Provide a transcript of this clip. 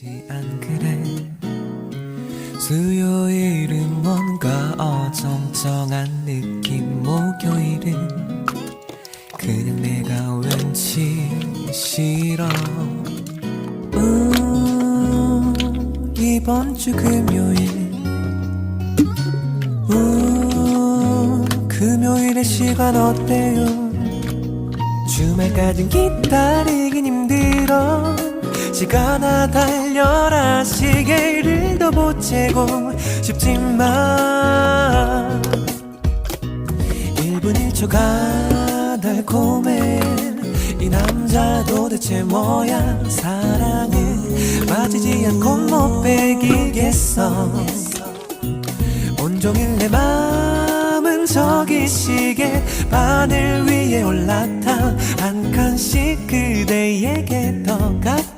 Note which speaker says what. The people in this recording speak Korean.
Speaker 1: 혹시 안 그래? 수요일은 뭔가 어정쩡한 느낌, 목요일은 그냥 내가 왠지 싫어. 이번 주 금요일 금요일의 시간 어때요? 주말까진 기다리긴 힘들어. 시간아 달려라, 시계를 더 보채고 싶지만 1분 1초가 달콤해. 이 남자 도대체 뭐야? 사랑은 빠지지 않고 못 빼기겠어. 온종일 내 맘은 저기 시계 바늘 위에 올라타. 한 칸씩 그대에게 더 가까이